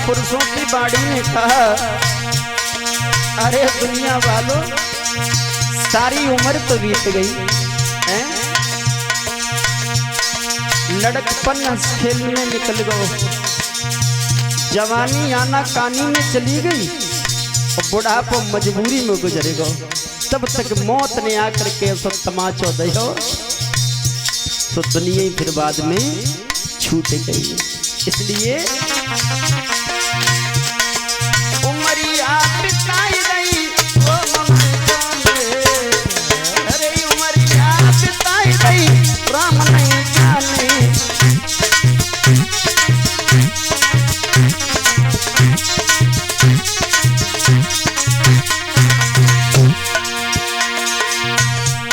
पुरुषों की बाड़ी ने कहा, अरे दुनिया वालों, सारी उम्र तो बीत गई है, लड़कपन खेलने निकल गए, जवानी आना कानी में चली गई और बुढ़ापा मजबूरी में गुजरेगा। तब तक मौत ने आकर के सब तमाचो दो तो दुनिया ही फिर बाद में छूट गई। इसलिए उमरिया बिताई गई, अरे उमरिया बिताई गई, राम नहीं जाने।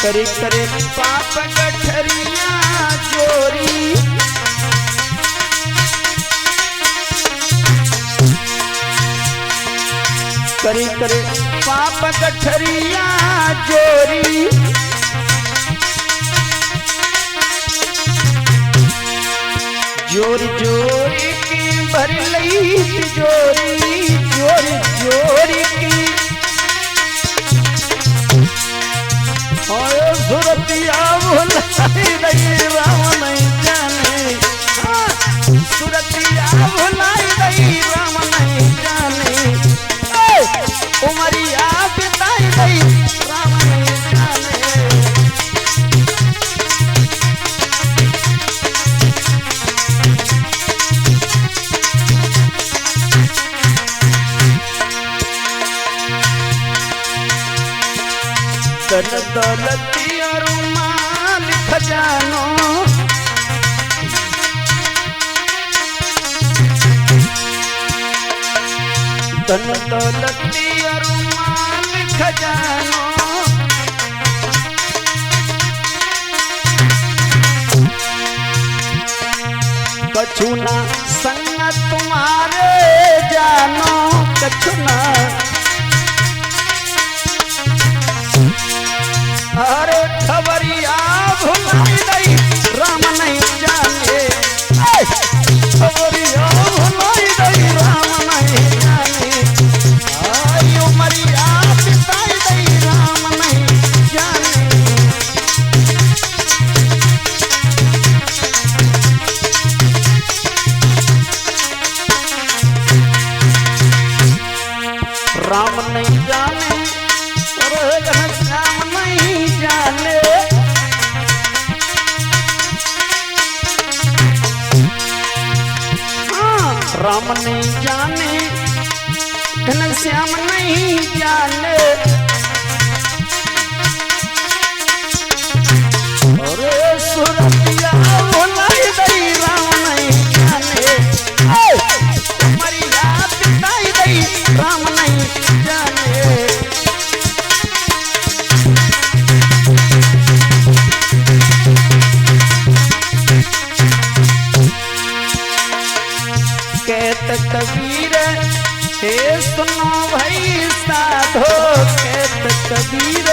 करे करे पाप गठरिया जोरी, करे करे पाप गठरिया जोरी, जोरी जोरी की भर लई तिजोरी, जोरी जोरी की सुरतिया भुलाई गई, राम नहीं जाने। सुरतिया भुलाई गई, राम नहीं जाने। उमरिया बिताई गई, राम नहीं जाने। धन दौलती और माल खजानो, धन दौलती और माल खजानो, कछु ना संग तुम्हारे जानो, कछु ना। अरे खबरिया भुलाई गई, राम नहीं जाने। खबरिया भुलाई गई, राम नहीं जाने। आई उमरिया बिताई गई, राम नहीं जाने। राम नहीं जाने, घनश्याम नहीं जाने। हाँ, राम नहीं जाने, घनश्याम नहीं जाने। अरे सुरतिया भुलाई गई, राम नहीं जाने। उमरिया बिताई गई, राम नहीं जाने। कहत कबीर हे सुनो भाई साधो, कहत कबीर,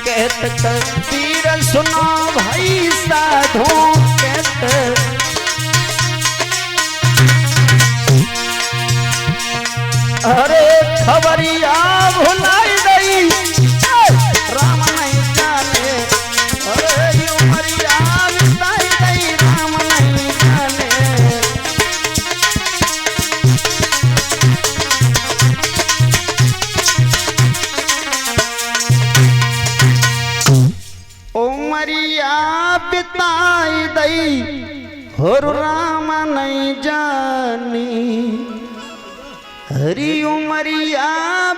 कहत कबीर सुनो भाई साधो, कहत अरे खबरिया भुलाई गई, राम नहीं जाने। अरे उमरिया बिताई गई, राम नहीं जाने। उमरिया बिताई गई, और राम नहीं जानी। हरी उमरिया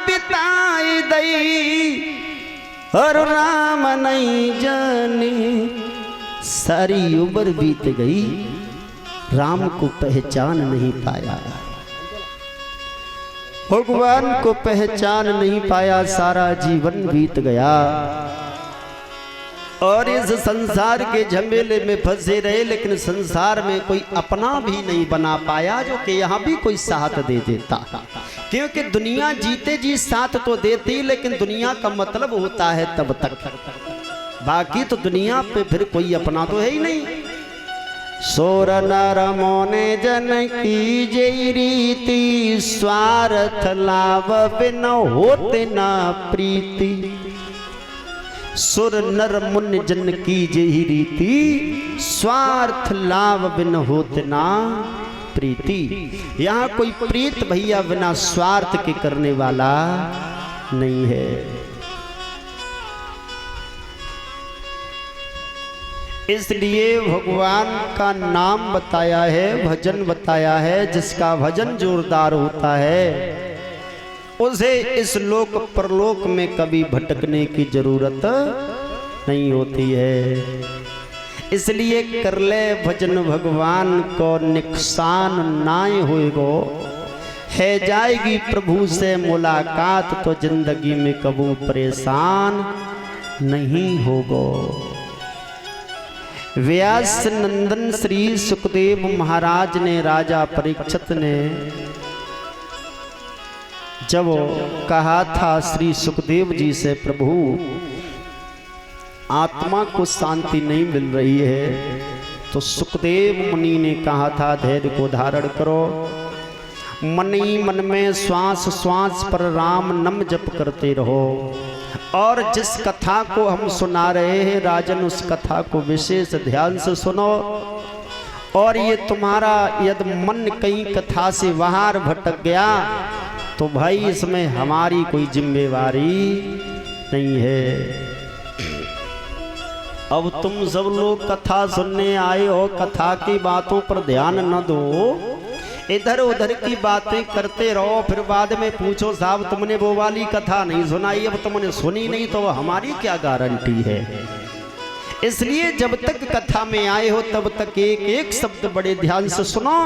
बिताई गई, और राम नहीं जाने। सारी उम्र बीत गई, राम को पहचान नहीं पाया, भगवान को पहचान नहीं पाया। सारा जीवन बीत गया और इस संसार के झमेले में फंसे रहे, लेकिन संसार में कोई अपना भी नहीं बना पाया जो कि यहाँ भी कोई साथ दे देता। क्योंकि दुनिया जीते जी साथ तो देती, लेकिन दुनिया का मतलब होता है तब तक, बाकी तो दुनिया पे फिर कोई अपना तो है ही नहीं। सोर नर मोने जन की जय रीति, स्वार्थ लाभ बिन होते ना प्रीति। सुर नर मुन जन की जय रीति, स्वार्थ लाभ बिन होते ना प्रीति। यहाँ कोई प्रीत भैया बिना स्वार्थ के करने वाला नहीं है। इसलिए भगवान का नाम बताया है, भजन बताया है। जिसका भजन जोरदार होता है उसे इस लोक परलोक में कभी भटकने की जरूरत नहीं होती है। इसलिए कर ले भजन भगवान को, नुकसान नाय होएगो। है जाएगी प्रभु से मुलाकात तो जिंदगी में कबू परेशान नहीं होगो। व्यास नंदन श्री सुखदेव महाराज ने, राजा परीक्षित ने जब कहा था श्री सुखदेव जी से, प्रभु आत्मा को शांति नहीं मिल रही है, तो सुखदेव मुनि ने कहा था धैर्य को धारण करो, मन ही मन में श्वास श्वास पर राम नाम जप करते रहो। और जिस कथा को हम सुना रहे हैं राजन, उस कथा को विशेष ध्यान से सुनो। और ये तुम्हारा यदि मन कहीं कथा से बाहर भटक गया तो भाई इसमें हमारी कोई जिम्मेवारी नहीं है। अब तुम सब लोग कथा सुनने आए हो, कथा की बातों पर ध्यान न दो, इधर उधर की बातें करते रहो, फिर बाद में पूछो साहब तुमने वो वाली कथा नहीं सुनाई, अब तुमने सुनी नहीं, तो हमारी क्या गारंटी है। इसलिए जब तक कथा में आए हो तब तक एक एक शब्द बड़े ध्यान से सुनो।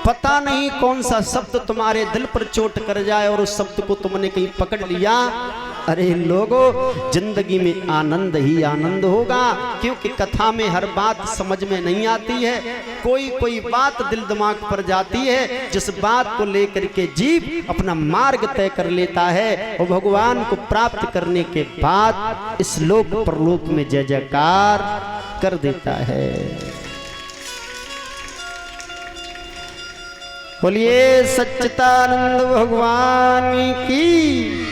पता नहीं कौन सा शब्द तुम्हारे दिल पर चोट कर जाए और उस शब्द को तुमने कहीं पकड़ लिया। अरे लोगों, जिंदगी में आनंद ही आनंद होगा, क्योंकि कथा में हर बात समझ में नहीं आती है। कोई कोई बात दिल दिमाग पर जाती है, जिस बात को लेकर के जीव अपना मार्ग तय कर लेता है और भगवान को प्राप्त करने के बाद इस लोक परलोक में जय जयकार कर देता है। बोलिए सच्चिदानंद भगवान की।